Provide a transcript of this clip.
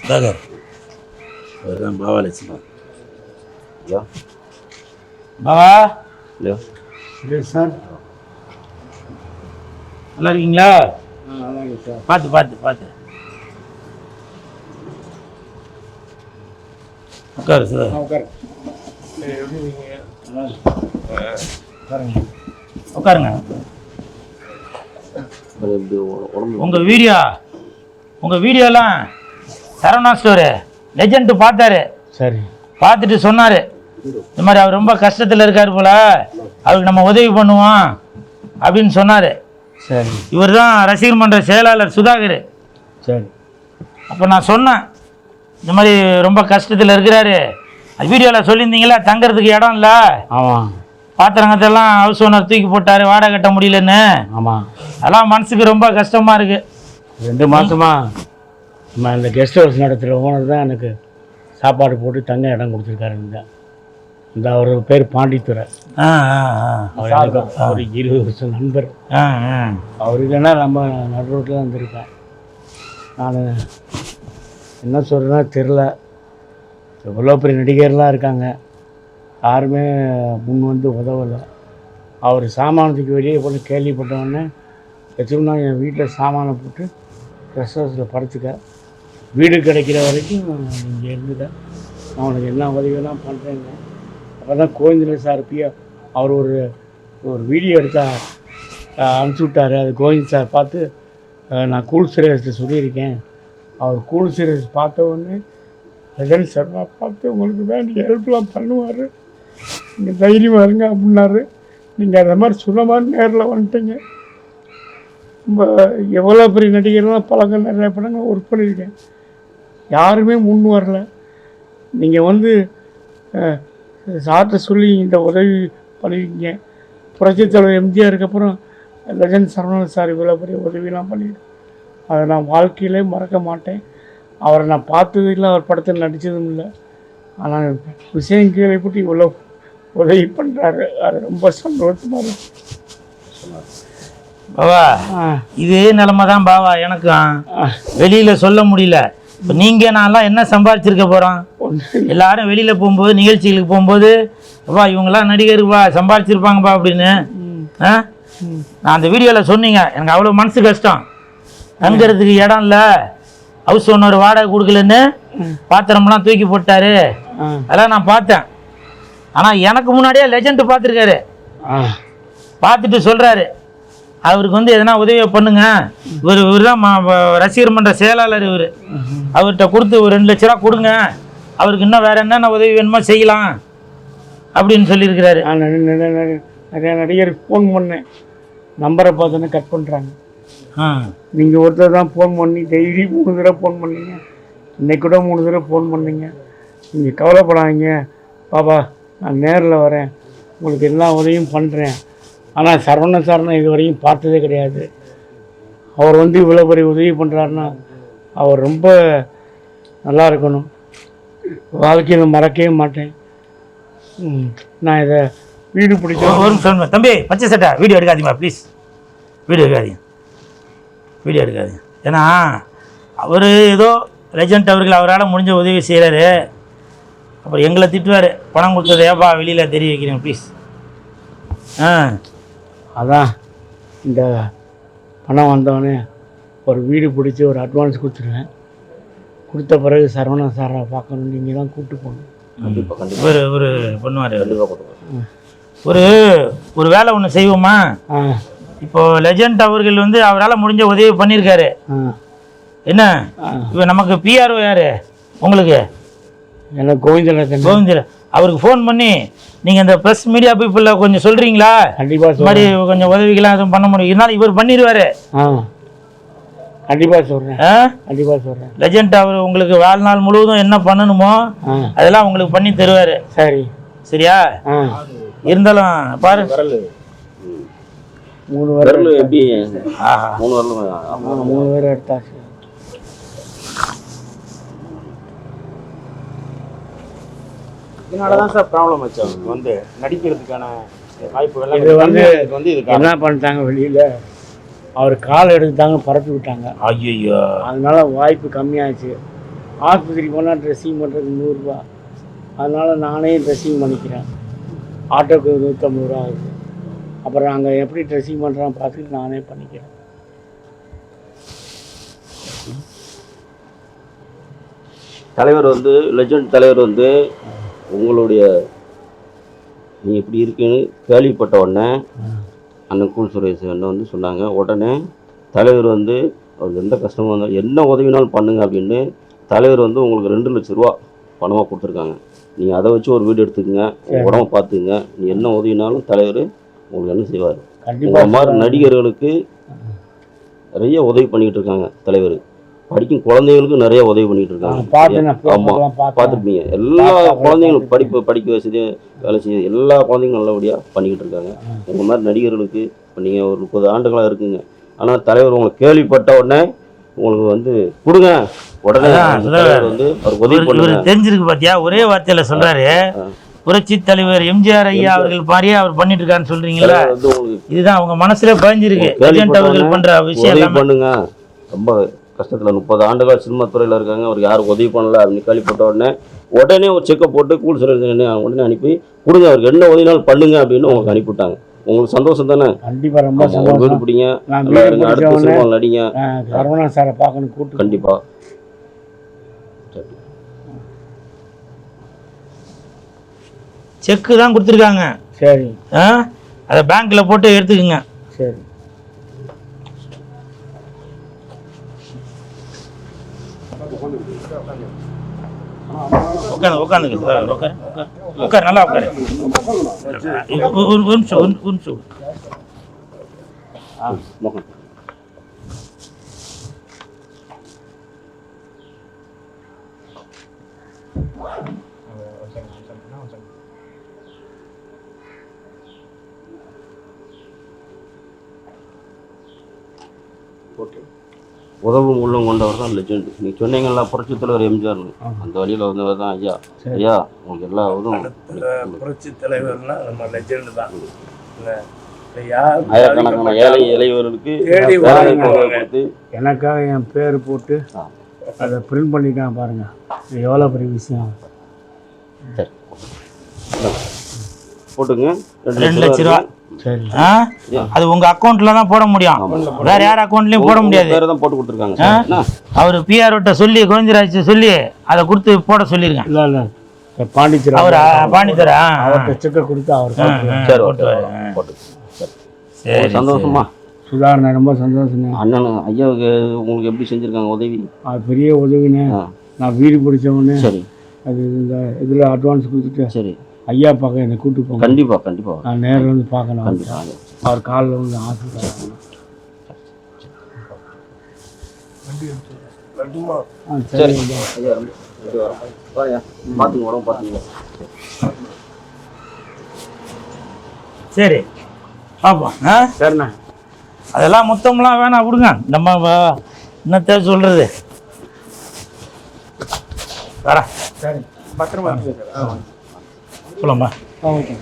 Daguerre அதுதான் பாவா Lakshmi. Hello பாவா. Hello sir, நல்லா இருக்கீங்களா? நல்லாங்க சார். பார்த்து பார்த்து பார்த்து உட்காரு சார். உட்காரு. உட்காருங்க. உடம்பு உங்கள் வீடியோலாம் சரவணா ஸ்டோரு லெஜெண்ட் பார்த்தாரு. சரி. பார்த்துட்டு சொன்னார், இந்த மாதிரி அவர் ரொம்ப கஷ்டத்தில் இருக்கார் போல், அவருக்கு நம்ம உதவி பண்ணுவோம் அப்படின்னு சொன்னார். சரி. இவர் தான் ரசிகர் மன்ற செயலாளர் சுதாகர். சரி. அப்போ நான் சொன்னேன், இந்த மாதிரி ரொம்ப கஷ்டத்தில் இருக்கிறாரு, அது வீடியோவில் சொல்லியிருந்தீங்களா தங்கிறதுக்கு இடம் இல்லை, ஆமாம், பாத்திரங்கத்தெல்லாம் ஹவுஸ் ஓனர் தூக்கி போட்டார், வாடகை கட்ட முடியலன்னு. ஆமாம், அதெல்லாம் மனசுக்கு ரொம்ப கஷ்டமாக இருக்குது. 2 மாதமா நம்ம இந்த கெஸ்ட் ஹவுஸ் நடத்துகிற ஓனர் தான் எனக்கு சாப்பாடு போட்டு தங்க இடம் கொடுத்துருக்காரு. இந்த அவர் பேர் பாண்டித்துறை. அவர் எனக்கு ஒரு 20 வருஷம் நண்பர். அவர் இல்லைன்னா நம்ம நடு ரோட்டில் தான் இருந்திருப்பேன். நான் என்ன சொல்கிறேன்னா தெரில, எவ்வளோ பெரிய நடிகர்லாம் இருக்காங்க, யாருமே முன் வந்து உதவலை. அவர் சாமானத்துக்கு வெளியே போட்டு கேள்விப்பட்டவொடனே வச்சோம்னா என் வீட்டில் சாமானை போட்டு ரெஸ்ட் ஹவுஸில் படுத்துக்க, வீடு கிடைக்கிற வரைக்கும் இங்கே இருந்துட்டேன், நான் உனக்கு என்ன உதவியெல்லாம் பண்ணுறேங்க. அப்போ தான் கோவிந்தன் சார் அவர் ஒரு வீடியோ எடுத்தா அனுப்பிச்சி விட்டார். அது கோவிந்த் சார் பார்த்து நான் கூல் சீரியஸில் சொல்லியிருக்கேன். அவர் கூல் சீரியஸ் பார்த்த உடனே லெஜண்ட் சர்மா பார்த்து உங்களுக்கு வேண்டிய ஹெல்ப்லாம் பண்ணுவார், நீங்கள் தைரியமாக இருங்க அப்படின்னாரு. நீங்கள் அந்த மாதிரி சொன்ன மாதிரி நேரில் வந்துட்டீங்க. ரொம்ப எவ்வளோ பெரிய நடிகர்லாம் பழங்கள் நிறைய படங்கள் ஒர்க் பண்ணியிருக்கேன், யாருமே முன் வரல. நீங்கள் வந்து சார்ட்ட சொல்லி இந்த உதவி பண்ணுவீங்க. புரட்சித் தலைவர் எம்ஜிஆருக்கு அப்புறம் லெஜண்ட் சரவணன் சார் இவ்வளோ பெரிய உதவியெல்லாம் பண்ணியிருக்கேன், அதை நான் வாழ்க்கையிலே மறக்க மாட்டேன். அவரை நான் பார்த்ததும் இல்லை, அவர் படத்தில் நடித்ததும் இல்லை, ஆனால் விஷயம் கேள்விப்பட்டு இவ்வளோ உதவி பண்ணுறாரு, அது ரொம்ப சந்தோஷமாக இருக்கு. பாவா, இதே நிலைமை தான் பாவா எனக்கும், வெளியில் சொல்ல முடியல. இப்போ நீங்கள் நான்லாம் என்ன சம்பாதிச்சிருக்க போகிறோம்? எல்லாரும் வெளியில் போகும்போது, நிகழ்ச்சிகளுக்கு போகும்போது, அப்பா இவங்கெல்லாம் நடிகருப்பா சம்பாதிச்சிருப்பாங்கப்பா அப்படின்னு. நான் அந்த வீடியோவில் சொன்னீங்க, எனக்கு அவ்வளோ மனசு கஷ்டம், தங்குறதுக்கு இடம் இல்லை, ஹவுஸ் ஓனர் வாடகை கொடுக்கலன்னு பாத்திரம்லாம் தூக்கி போட்டாரு, அதெல்லாம் நான் பார்த்தேன். ஆனால் எனக்கு முன்னாடியே லெஜண்ட் பார்த்துருக்காரு, பார்த்துட்டு சொல்கிறாரு அவருக்கு வந்து எதனா உதவியை பண்ணுங்க, இவர் தான் ரசிகர் மன்ற செயலாளர், இவர் அவர்கிட்ட கொடுத்து ஒரு 2 லட்ச ரூபா கொடுங்க, அவருக்கு இன்னும் வேறு என்னென்ன உதவி வேணுமோ செய்யலாம் அப்படின்னு சொல்லியிருக்கிறாரு. நிறைய நடிகருக்கு ஃபோன் பண்ணேன், நம்பரை பார்த்தோன்னே கட் பண்ணுறாங்க. நீங்கள் ஒருத்தர் தான் ஃபோன் பண்ணி டெய்லி 3 தடவை ஃபோன் பண்ணீங்க, இன்னைக்கு கூட 3 தடவை ஃபோன் பண்ணீங்க. நீங்கள் கவலைப்படாதீங்க பாப்பா, நான் நேரில் வரேன், உங்களுக்கு எல்லா உதவியும் பண்ணுறேன். ஆனால் சரவணன் சார் நான் இது வரையும் பார்த்ததே கிடையாது. அவர் வந்து இவ்வளோ பெரிய உதவி பண்ணுறாருன்னா அவர் ரொம்ப நல்லா இருக்கணும், வாழ்க்கையில் மறக்கவே மாட்டேன். நான் இதை வீடு பிடிச்சோம். ஒரு சொல்லுங்கள் தம்பி, பச்சை சட்டை வீடியோ எடுக்காதீங்களா ப்ளீஸ், வீடியோ எடுக்காதீங்க. ஏன்னா அவர் ஏதோ லெஜண்ட் அவர்கள் அவரால் முடிஞ்ச உதவி செய்கிறாரு, அப்புறம் எங்களை திட்டுவார், பணம் கொடுத்தது ஏப்பா வெளியில் தெரிய வைக்கிறேன் ப்ளீஸ். அதான் இந்த பணம் வந்தவொடனே ஒரு வீடு பிடிச்சி ஒரு அட்வான்ஸ் கொடுத்துருவேன். கொடுத்த பிறகு சரவணன் சாரை பார்க்கணும், நீங்கள் தான் கூப்பிட்டு போகணும். ஒரு பண்ணுவார். ஒரு வேலை ஒன்று செய்வோமா? இப்போ லெஜண்ட் அவர்கள் வந்து அவரால் முடிஞ்ச உதவி பண்ணியிருக்காரு, என்ன இப்போ நமக்கு பிஆர்ஓ யார் உங்களுக்கு? எனக்கு கோவிந்தன். அவருக்கு ஃபோன் பண்ணி நீங்கள் இந்த ப்ரெஸ் மீடியா பீப்புளில் கொஞ்சம் சொல்கிறீங்களா, கண்டிப்பாக இந்த மாதிரி கொஞ்சம் உதவிகளாம் எதுவும் பண்ண முடியும், இருந்தாலும் இவர் பண்ணிடுவார். கண்டிப்பாக சொல்கிறேன். லெஜண்ட் அவர் உங்களுக்கு வாழ்நாள் முழுவதும் என்ன பண்ணணுமோ அதெல்லாம் உங்களுக்கு பண்ணி தருவார். சரியா? இருந்தாலும் பாரு 3 வரல் எப்படி 3 வரல் எடுத்தாச்சு. இதனால தான் சார் ப்ராப்ளம் ஆச்சு, அவருக்கு வந்து நடிக்கிறதுக்கான வாய்ப்புகள் என்ன பண்ணிட்டாங்க, வெளியில் அவர் கால் எடுத்துட்டாங்க, பரப்பி விட்டாங்க. ஐயோ, அதனால வாய்ப்பு கம்மியாச்சு. ஆஸ்பத்திரிக்கு போனால் ட்ரெஸ்ஸிங் பண்ணுறதுக்கு 100 ரூபா. அதனால் நானே ட்ரெஸ்ஸிங் பண்ணிக்கிறேன். ஆட்டோக்கு 150 ரூபா ஆகுது. அப்புறம் அங்கே எப்படி ட்ரெஸ்ஸிங் பண்ணுறான்னு பார்த்துட்டு நானே பண்ணிக்கிறேன். தலைவர் வந்து லெஜண்ட் தலைவர் வந்து உங்களுடைய நீ இப்படி இருக்குன்னு கேள்விப்பட்ட உடனே அண்ணன் கூல் சுரேஷ் அண்ணன் வந்து சொன்னாங்க. உடனே தலைவர் வந்து அவருக்கு எந்த கஷ்டமும் வந்தாலும் என்ன உதவினாலும் பண்ணுங்க அப்படின்னு தலைவர் வந்து உங்களுக்கு 2 லட்ச ரூபா பணமாக கொடுத்துருக்காங்க. நீங்கள் அதை வச்சு ஒரு வீடு எடுத்துக்கங்க, உடம்ப பார்த்துக்குங்க. நீ என்ன உதவினாலும் தலைவர் உங்களுக்கு என்ன செய்வார். உங்கள் மாதிரி நடிகர்களுக்கு நிறைய உதவி பண்ணிக்கிட்டு இருக்காங்க தலைவர். படிக்கும் குழந்தைகளுக்கு நிறைய உதவி பண்ணிட்டு இருக்காங்க. ஆமாம், பார்த்துருப்பீங்க. எல்லா குழந்தைங்களும் படிக்க வசதி வேலை செய்ய எல்லா குழந்தைங்களும் நல்லபடியாக பண்ணிக்கிட்டு இருக்காங்க. உங்கள் மாதிரி நடிகர்களுக்கு இப்போ நீங்கள் ஒரு 30 ஆண்டுகளாக இருக்குங்க. ஆனால் தலைவர் உங்களுக்கு கேள்விப்பட்ட உடனே உங்களுக்கு வந்து கொடுங்க, உடனே வந்து அவர் உதவி பண்ணுங்க. தெரிஞ்சிருக்கு பாத்தியா, ஒரே வார்த்தையில சொல்றாரு. புரட்சி தலைவர் எம்ஜிஆர் ஐயா அவர்கள் மாதிரியே அவர் பண்ணிட்டு இருக்காருன்னு சொல்றீங்களா? இதுதான் அவங்க மனசுல பதிஞ்சிருக்கு. அவர்கள் பண்ற விஷயம் பண்ணுங்க. ரொம்ப கஷ்டத்தில் 30 ஆண்டுகள் சினிமா துறையில் இருக்காங்க. அவருக்கு யாரும் உதவி பண்ணல அப்படின்னு கேள்விப்பட்ட உடனே ஒரு செக்கப் போட்டு கூல் சொல்ல உடனே அனுப்பி கொடுங்க, அவருக்கு என்ன உதவினாலும் பண்ணுங்க அப்படின்னு உங்களுக்கு அனுப்பிவிட்டாங்க. உங்களுக்கு சந்தோஷம் தானே? கண்டிப்பாக ரொம்ப சந்தோஷம். வீடு பிடிங்க, அடுத்த சினிமா நடிங்க. சரவணா சாரை பார்க்கணும் கூட்டு. கண்டிப்பாக செக்கு தான் கொடுத்துருக்காங்க. சரி, அதை பேங்க்ல போட்டு எடுத்துக்கோங்க. சரி. உட்காந்து நல்லா உட்காரு. ஒரு நிமிஷம். உதவும் உள்ளம் கொண்டவர் தான் லெஜெண்ட். நீங்கள் சொன்னீங்களா புரட்சி தலைவர் எம்ஜிஆர்னு, அந்த வழியில் வந்தவர் தான் ஐயா. ஐயா உங்களுக்கு எல்லா உதவும். புரட்சி தலைவர்னா நம்ம லெஜெண்ட் தான். ஆயிரக்கணக்கான ஏழை இளையவர்களுக்கு கொடுத்து எனக்காக என் பேர் போட்டு அதை பிரிண்ட் பண்ணிட்டான் பாருங்க. இது எவ்வளோ பெரிய விஷயம். சரி போட்டுங்க. 2 லட்ச ரூபா. சரி, அது உங்க அக்கௌண்ட்ல தான் போட முடியும், வேற யார் அக்கௌண்ட்லயும் போட முடியாது. வேற தான் போட்டு கொடுத்துருக்காங்க. அவர் பிஆர்ஓட்ட சொல்லி கோவிந்தராஜ் சொல்லி அதை கொடுத்து போட சொல்லிருக்கேன். இல்லை இல்லை பாண்டிச்சேரி அவர் பாண்டிச்சேரா அவர்கிட்ட செக்கை கொடுத்து அவர் போட்டு. சரி சந்தோஷமா சுதாரணை ரொம்ப சந்தோஷங்க. அண்ணன் ஐயாவுக்கு உங்களுக்கு எப்படி செஞ்சுருக்காங்க உதவி? அது பெரிய உதவினே. நான் வீடு பிடிச்சவொடனே சரி அது இந்த இதில் அட்வான்ஸ் கொடுத்துட்டு சரி ஐயா பார்க்க என்னை கூப்பிட்டு போங்க. கண்டிப்பாக நான் நேரில் வந்து பார்க்கணும். அவர் காலில் வந்து ஆசைப்படுறாங்க. சரி பார்த்துங்க, உடம்பு பார்த்துங்க. சரி பார்ப்போம். சரிண்ணா, அதெல்லாம் மொத்தம்லாம் வேணாம், விடுங்க. நம்ம என்னத்த சொல்றது. வரேன். சரி பத்திரமா சொல்லம்மா. ஓகே.